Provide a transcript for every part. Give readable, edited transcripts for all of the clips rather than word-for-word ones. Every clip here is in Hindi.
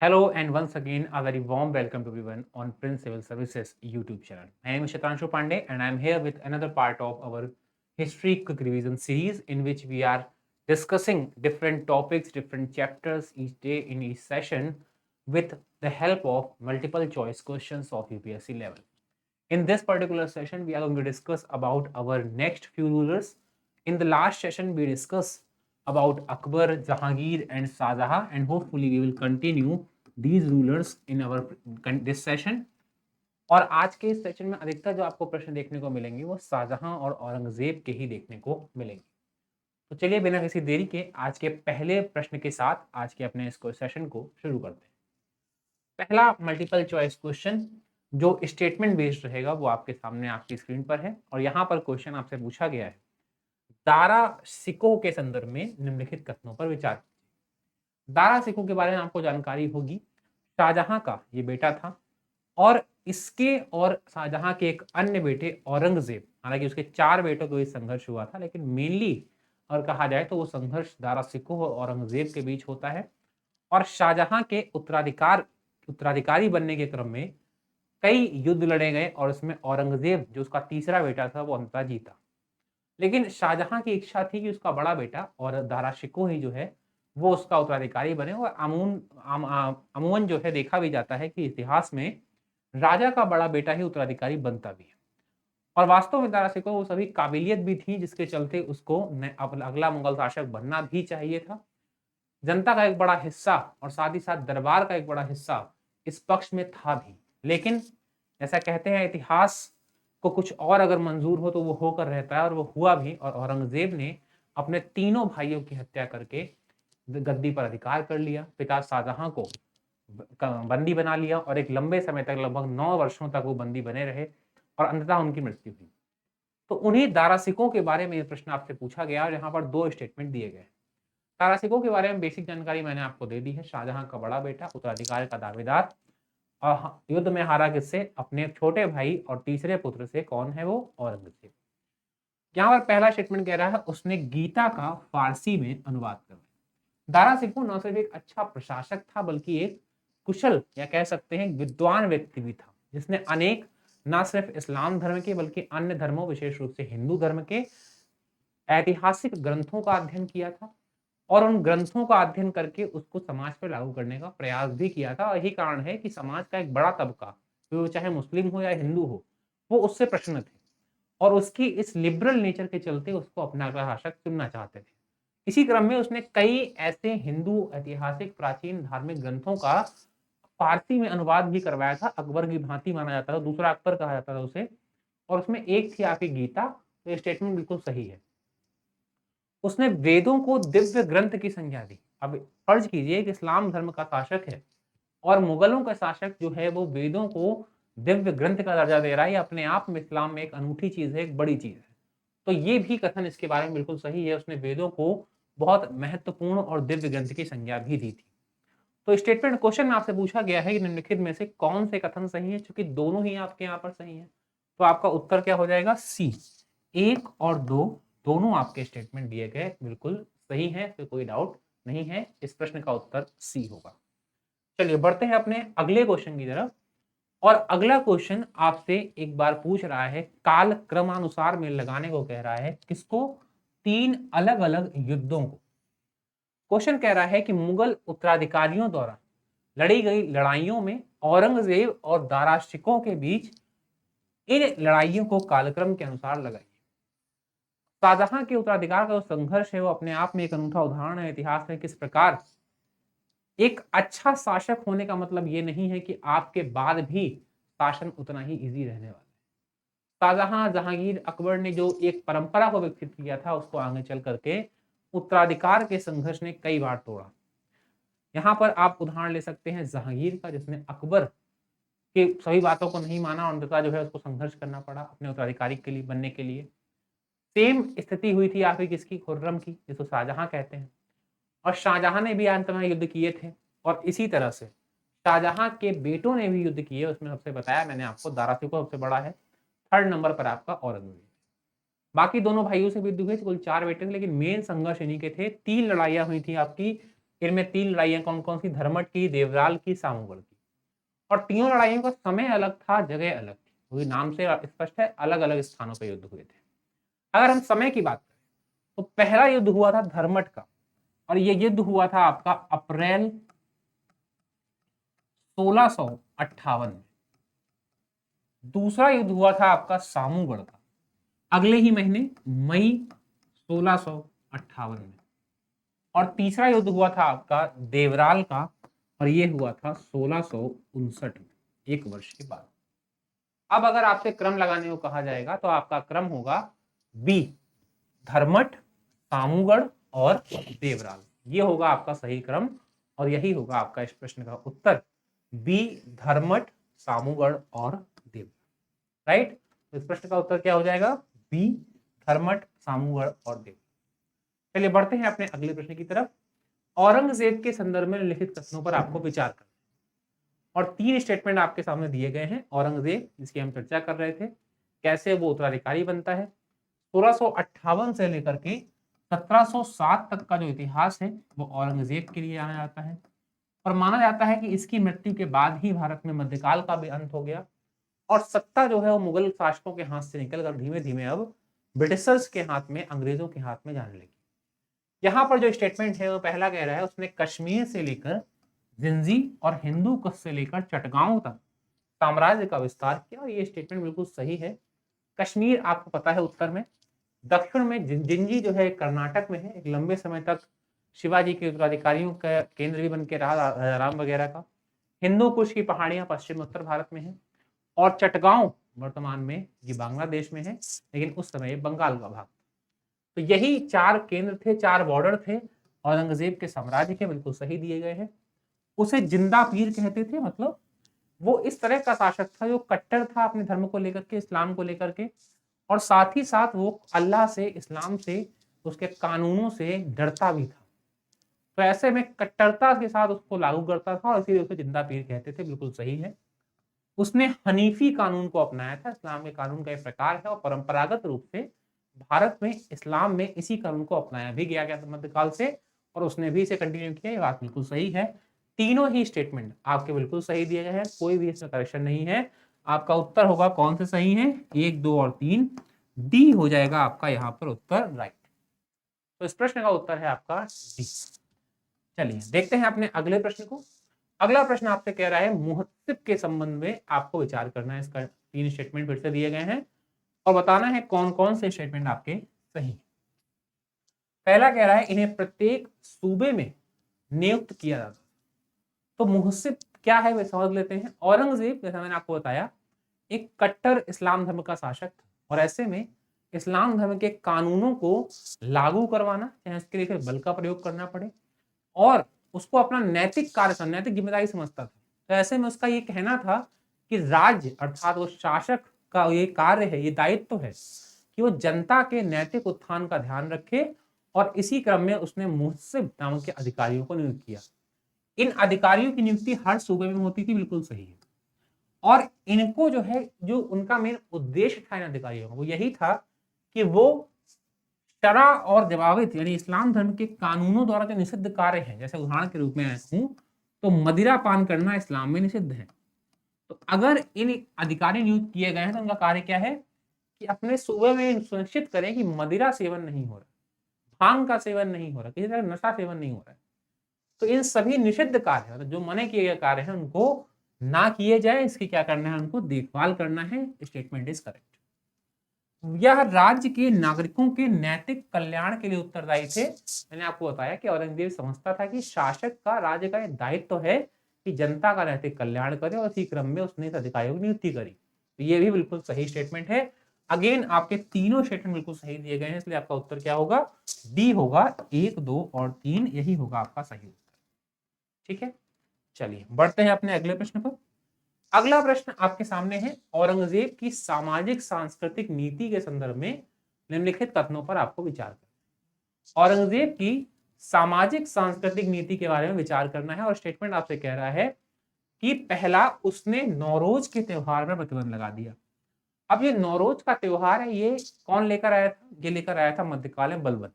Hello and once again a very warm welcome to everyone on Prince Civil Services YouTube channel. My name is Shatanshu Pandey and I am here with another part of our history quick revision series in which we are discussing different topics, different chapters each day in each session with the help of multiple choice questions of UPSC level. In this particular session, we are going to discuss about our next few rulers. In the last session, we discussed about Akbar, Jahangir and Shahjahan, and hopefully we will continue these rulers in our this session. और आज के इस सेशन में अधिकतर जो आपको प्रश्न देखने को मिलेंगे वो शाहजहां और औरंगजेब के ही देखने को मिलेंगे। तो चलिए बिना किसी देरी के आज के पहले प्रश्न के साथ आज के अपने इस सेशन को शुरू करते हैं। पहला मल्टीपल चॉइस क्वेश्चन जो स्टेटमेंट बेस्ड रहेगा वो आपके सामने आपकी स्क्रीन पर है और यहाँ पर क्वेश्चन आपसे पूछा गया है, दारा सिकोह के संदर्भ में निम्नलिखित कथनों पर विचार। दारा सिकोह के बारे में आपको जानकारी होगी, शाहजहां का ये बेटा था और इसके और शाहजहां के एक अन्य बेटे औरंगजेब, हालांकि उसके 4 बेटों के बीच संघर्ष हुआ था, लेकिन मेनली अगर कहा जाए तो वो संघर्ष दारा सिकोह और औरंगजेब के बीच होता है। और शाहजहां के उत्तराधिकारी बनने के क्रम में कई युद्ध लड़े गए और उसमें औरंगजेब जो उसका तीसरा बेटा था वो अंततः जीता। लेकिन शाहजहां की इच्छा थी कि उसका बड़ा बेटा और दारा शिकोह ही जो है वो उसका उत्तराधिकारी बने। और अमूमन जो है देखा भी जाता है कि इतिहास में राजा का बड़ा बेटा ही उत्तराधिकारी बनता भी है। और वास्तव में दारा शिकोह वो सभी काबिलियत भी थी जिसके चलते उसको अगला मुगल शासक बनना भी चाहिए था। जनता का एक बड़ा हिस्सा और साथ ही साथ दरबार का एक बड़ा हिस्सा इस पक्ष में था भी। लेकिन ऐसा कहते हैं इतिहास को कुछ और अगर मंजूर हो तो वो होकर रहता है और वो हुआ भी। और औरंगजेब ने अपने तीनों भाइयों की हत्या करके गद्दी पर अधिकार कर लिया, पिता शाहजहां को बंदी बना लिया और एक लंबे समय तक लगभग 9 वर्षों तक वो बंदी बने रहे और अंततः उनकी मृत्यु हुई। तो उन्हीं दारा सिकोह के बारे में ये प्रश्न आपसे पूछा गया और यहाँ पर 2 स्टेटमेंट दिए गए। दारा सिकोह के बारे में बेसिक जानकारी मैंने आपको दे दी है, शाहजहां का बड़ा बेटा, उत्तराधिकार का दावेदार और युद्ध में हारा किससे, अपने छोटे भाई और तीसरे पुत्र से, कौन है वो, औरंगजेब। यहाँ पर पहला स्टेटमेंट कह रहा है उसने गीता का फारसी में अनुवाद करवाया। दारा सिकोह न सिर्फ एक अच्छा प्रशासक था बल्कि एक कुशल या कह सकते हैं विद्वान व्यक्ति भी था, जिसने अनेक न सिर्फ इस्लाम धर्म के बल्कि अन्य धर्मों विशेष रूप से हिंदू धर्म के ऐतिहासिक ग्रंथों का अध्ययन किया था और उन ग्रंथों का अध्ययन करके उसको समाज पर लागू करने का प्रयास भी किया था। यही कारण है कि समाज का एक बड़ा तबका, वो चाहे मुस्लिम हो या हिंदू हो, वो उससे प्रसन्न थे और उसकी इस लिबरल नेचर के चलते उसको अपना अगला शासक चुनना चाहते थे। इसी क्रम में उसने कई ऐसे हिंदू ऐतिहासिक प्राचीन धार्मिक ग्रंथों का फारसी में अनुवाद भी करवाया था। अकबर की भांति माना जाता था, दूसरा अकबर कहा जाता था उसे। और उसमें एक थी आपकी गीता। तो ये स्टेटमेंट बिल्कुल सही है। उसने वेदों को दिव्य ग्रंथ की संज्ञा दी। अब फर्ज कीजिए कि इस्लाम धर्म का शासक है और मुगलों का शासक जो है वो वेदों को दिव्य ग्रंथ का दर्जा दे रहा है। अपने आप में इस्लाम में एक अनूठी चीज है, एक बड़ी चीज है। तो ये भी कथन इसके बारे में बिल्कुल सही है, उसने वेदों को बहुत महत्वपूर्ण और दिव्य ग्रंथ की संज्ञा भी दी थी। तो स्टेटमेंट क्वेश्चन में आपसे पूछा गया है कि निम्नलिखित में से कौन से कथन सही है, क्योंकि दोनों ही आपके यहाँ पर सही है। तो आपका उत्तर क्या हो जाएगा, सी। 1 और 2 दोनों आपके स्टेटमेंट दिए गए बिल्कुल सही है, फिर कोई डाउट नहीं है। इस प्रश्न का उत्तर सी होगा। चलिए बढ़ते हैं अपने अगले क्वेश्चन की तरफ। और अगला क्वेश्चन आपसे एक बार पूछ रहा है, काल क्रमानुसार में लगाने को कह रहा है, किसको, 3 अलग अलग युद्धों को। क्वेश्चन कह रहा है कि मुगल उत्तराधिकारियों द्वारा लड़ी गई लड़ाइयों में औरंगजेब और दारा शिकोह के बीच इन लड़ाइयों को कालक्रम के अनुसार लगाइए। शाहजहां के उत्तराधिकार का जो संघर्ष है वो अपने आप में एक अनूठा उदाहरण है इतिहास में, किस प्रकार एक अच्छा शासक होने का मतलब ये नहीं है कि आपके बाद भी शासन उतना ही इजी रहने वाला है। शाहजहां, जहांगीर, अकबर ने जो एक परंपरा को विकसित किया था उसको आगे चल करके उत्तराधिकार के संघर्ष ने कई बार तोड़ा। यहाँ पर आप उदाहरण ले सकते हैं जहांगीर का, जिसने अकबर के सभी बातों को नहीं माना और अंततः जो है उसको संघर्ष करना पड़ा अपने उत्तराधिकारी के लिए बनने के लिए। सेम स्थिति हुई थी आपकी किसकी, खुर्रम की, जिसको शाहजहां कहते हैं। और शाहजहां ने भी अंत में युद्ध किए थे और इसी तरह से शाहजहां के बेटों ने भी युद्ध किए। उसमें सबसे बताया मैंने आपको, दारा सिकोह सबसे बड़ा है, 3rd नंबर पर आपका औरंगजेब। बाकी दोनों भाइयों से भी युद्ध हुए, कुल 4 बेटे थे, लेकिन मेन संघर्ष इन्हीं के थे। 3 लड़ाइयां हुई थी आपकी इनमें 3 लड़ाइयां कौन कौन सी, धर्मट की, देवराल की, सामूगढ़ की। और तीनों लड़ाइयों का समय अलग था, जगह अलग थी, क्योंकि नाम से स्पष्ट है अलग अलग स्थानों पर युद्ध हुए थे। अगर हम समय की बात करें तो पहला युद्ध हुआ था धर्मट का, और ये युद्ध हुआ था आपका अप्रैल 1658 में। दूसरा युद्ध हुआ था आपका सामूगढ़ का अगले ही महीने मई 1658 में। और तीसरा युद्ध हुआ था आपका देवराल का, और ये हुआ था 1659 में, 1 वर्ष के बाद। अब अगर आपसे क्रम लगाने को कहा जाएगा तो आपका क्रम होगा बी, धर्मट, सामूगढ़ और देवराल। ये होगा आपका सही क्रम, और यही होगा आपका इस प्रश्न का उत्तर, बी, धर्मट, सामूगढ़ और देवराल। राइट, तो इस प्रश्न का उत्तर क्या हो जाएगा, बी, धर्मट, सामूगढ़ और देवराल। चलिए बढ़ते हैं अपने अगले प्रश्न की तरफ। औरंगजेब के संदर्भ में लिखित कथनों पर आपको विचार करना, और 3 स्टेटमेंट आपके सामने दिए गए हैं। औरंगजेब, जिसकी हम चर्चा कर रहे थे, कैसे वो उत्तराधिकारी बनता है, 1658 से लेकर के 1707 तक का जो इतिहास है वो औरंगजेब के लिए जाना जाता है, और माना जाता है कि इसकी मृत्यु के बाद ही भारत में मध्यकाल का भी अंत हो गया, और सत्ता जो है वो मुगल शासकों के हाथ से निकलकर धीमे धीमे अब ब्रिटिशर्स के हाथ में, अंग्रेजों के हाथ में जाने लगी। यहाँ पर जो स्टेटमेंट है वो पहला कह रहा है उसने कश्मीर से लेकर जिंजी और हिंदू कुश से लेकर चटगांव तक साम्राज्य का विस्तार किया, और ये स्टेटमेंट बिल्कुल सही है। कश्मीर आपको पता है उत्तर में, दक्षिण में जिंजी जो है कर्नाटक में है, एक लंबे समय तक शिवाजी के उत्तराधिकारियों का केंद्र भी बन के रहा, राजाराम वगैरह का। हिंदू कुश की पहाड़ियां पश्चिम उत्तर भारत में है, और चटगांव वर्तमान में ये बांग्लादेश में है, लेकिन उस समय बंगाल का भाग। तो यही 4 केंद्र थे, 4 बॉर्डर थे औरंगजेब के साम्राज्य के, बिल्कुल सही दिए गए हैं। उसे जिंदा पीर कहते थे, मतलब वो इस तरह का शासक था जो कट्टर था अपने धर्म को लेकर के, इस्लाम को लेकर के, और साथ ही साथ वो अल्लाह से, इस्लाम से, उसके कानूनों से डरता भी था। तो ऐसे में कट्टरता के साथ उसको लागू करता था, और इसीलिए उसे जिंदा पीर कहते थे, बिल्कुल सही है। उसने हनीफी कानून को अपनाया था, इस्लाम के कानून का एक प्रकार है, और परंपरागत रूप से भारत में, इस्लाम में इसी कानून को अपनाया भी गया मध्यकाल से, और उसने भी इसे कंटिन्यू किया। ये बात बिल्कुल सही है। तीनों ही स्टेटमेंट आपके बिल्कुल सही दिए गए हैं, कोई भी इसमें करेक्शन नहीं है। आपका उत्तर होगा कौन से सही है, 1, 2 और 3, डी हो जाएगा आपका यहाँ पर उत्तर राइट। तो इस प्रश्न का उत्तर है आपका डी। चलिए देखते हैं अपने अगले प्रश्न को। अगला प्रश्न आपसे कह रहा है मुहत्तिब के संबंध में आपको विचार करना है। इसका 3 स्टेटमेंट फिर से दिए गए हैं, और बताना है कौन कौन से स्टेटमेंट आपके सही। पहला कह रहा है इन्हें प्रत्येक सूबे में नियुक्त किया जाता। तो मुहस्सिब क्या है वे समझ लेते हैं। औरंगजेब, जैसा मैंने आपको बताया, एक कट्टर इस्लाम धर्म का शासक था, और ऐसे में इस्लाम धर्म के कानूनों को लागू करवाना, चाहे उसके लिए फिर बल का प्रयोग करना पड़े, और उसको अपना नैतिक कार्य, नैतिक जिम्मेदारी समझता था। तो ऐसे में उसका ये कहना था कि राज्य अर्थात वो शासक का ये कार्य है, ये दायित्व है कि वो जनता के नैतिक उत्थान का ध्यान रखे, और इसी क्रम में उसने मुहस्सिब नामक के अधिकारियों को नियुक्त किया। इन अधिकारियों की नियुक्ति हर सूबे में होती थी, बिल्कुल सही है। और इनको जो है, जो उनका मेन उद्देश्य था इन अधिकारियों का, वो यही था कि वो शरा और जवाबित यानी इस्लाम धर्म के कानूनों द्वारा जो निषिद्ध कार्य हैं, जैसे उदाहरण के रूप में कहूं तो मदिरा पान करना इस्लाम में निषिद्ध है। तो अगर इन अधिकारी नियुक्त किए गए हैं तो उनका कार्य क्या है कि अपने सूबे में सुनिश्चित करें कि मदिरा सेवन नहीं हो रहा, भांग का सेवन नहीं हो रहा, किसी तरह नशा सेवन नहीं हो रहा है। तो इन सभी निषिद्ध कार्य, मतलब जो मने किए गए कार्य हैं, उनको ना किए जाए, इसकी क्या करना है, उनको देखभाल करना है। Statement is correct. यह राज्य के नागरिकों के नैतिक कल्याण के लिए उत्तरदायी थे। मैंने आपको बताया कि औरंगजेब समझता था कि शासक का, राज्य का दायित्व है कि जनता का नैतिक कल्याण करे, और इसी क्रम में उसने इस अधिकारियों की नियुक्ति करी। तो ये भी बिल्कुल सही स्टेटमेंट है। अगेन आपके तीनों स्टेटमेंट बिल्कुल सही दिए गए हैं, इसलिए आपका उत्तर क्या होगा, डी होगा। 1, 2 और 3 यही होगा आपका सही उत्तर। ठीक है, चलिए बढ़ते हैं अपने अगले प्रश्न पर। अगला प्रश्न आपके सामने है औरंगजेब की सामाजिक सांस्कृतिक नीति के संदर्भ में निम्नलिखित कथनों पर आपको विचार करना। औरंगजेब की सामाजिक सांस्कृतिक नीति के बारे में विचार करना है, और स्टेटमेंट आपसे कह रहा है कि पहला, उसने नौरोज के त्योहार पर प्रतिबंध लगा दिया। अब ये नौरोज का त्योहार है, ये कौन लेकर आया था, ये लेकर आया था मध्यकालीन बलबन,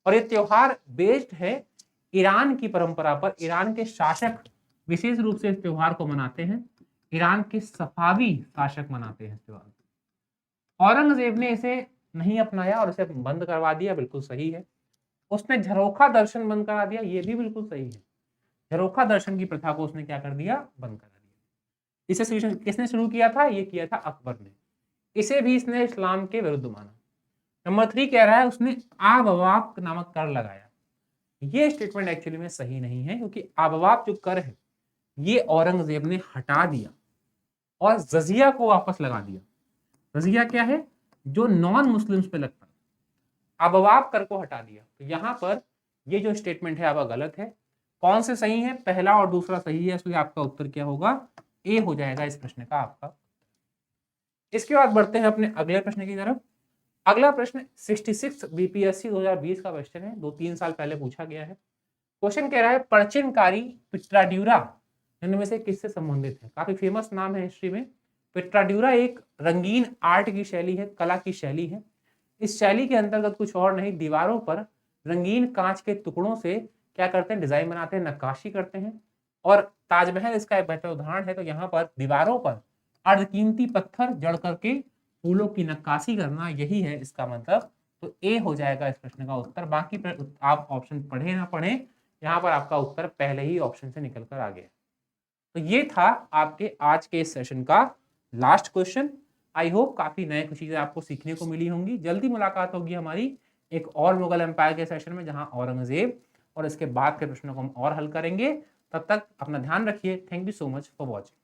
और ये त्योहार बेस्ड है ईरान की परंपरा पर ईरान के शासक विशेष रूप से इस त्योहार को मनाते हैं। ईरान के सफावी शासक मनाते हैं इस त्योहार को। औरंगजेब ने इसे नहीं अपनाया और इसे बंद करवा दिया, बिल्कुल सही है। उसने झरोखा दर्शन बंद करा दिया, ये भी बिल्कुल सही है। झरोखा दर्शन की प्रथा को उसने क्या कर दिया, बंद करा दिया। इसे किसने शुरू किया था, ये किया था अकबर ने। इसे भी इसने इस्लाम के विरुद्ध माना। नंबर 3 कह रहा है उसने आबवाब नामक कर लगाया। ये स्टेटमेंट एक्चुअली में सही नहीं है, क्योंकि आबवाब जो कर है ये औरंगजेब ने हटा दिया और जजिया को वापस लगा दिया। जजिया क्या है, जो नॉन मुस्लिम्स पे लगता है, आबवाब कर को हटा दिया। तो यहां पर ये जो स्टेटमेंट है आपका गलत है। कौन से सही है, पहला और दूसरा सही है, इसलिए आपका उत्तर क्या होगा, ए हो जाएगा इस प्रश्न का आपका। इसके बाद बढ़ते हैं अपने अगले प्रश्न की तरफ। अगला प्रश्न 66 बीपीएससी 2020 का क्वेश्चन है, 2-3 साल पहले पूछा गया है। क्वेश्चन कह रहा है परचिनकारी पिट्राड्यूरा इनमें से किससे संबंधित है। काफी फेमस नाम है हिस्ट्री में। पिट्राड्यूरा एक रंगीन आर्ट की शैली है, कला की शैली है। इस शैली के अंतर्गत कुछ और नहीं, दीवारों पर रंगीन कांच के टुकड़ों से क्या करते हैं, डिजाइन बनाते हैं, नक्काशी करते हैं। और ताजमहल इसका एक बेहतर उदाहरण है। तो यहाँ पर दीवारों पर अर्धकीमती पत्थर जड़ करके फूलों की नक्काशी करना, यही है इसका मतलब। तो ए हो जाएगा इस प्रश्न का उत्तर। बाकी आप ऑप्शन पढ़े ना पढ़े, यहाँ पर आपका उत्तर पहले ही ऑप्शन से निकल कर आ गया। तो ये था आपके आज के इस सेशन का लास्ट क्वेश्चन। आई होप काफी नए कुछ चीजें आपको सीखने को मिली होंगी। जल्दी मुलाकात होगी हमारी एक और मुगल एम्पायर के सेशन में, जहां औरंगजेब और इसके बाद के प्रश्नों को हम और हल करेंगे। तब तक अपना ध्यान रखिए। Thank you so much for watching.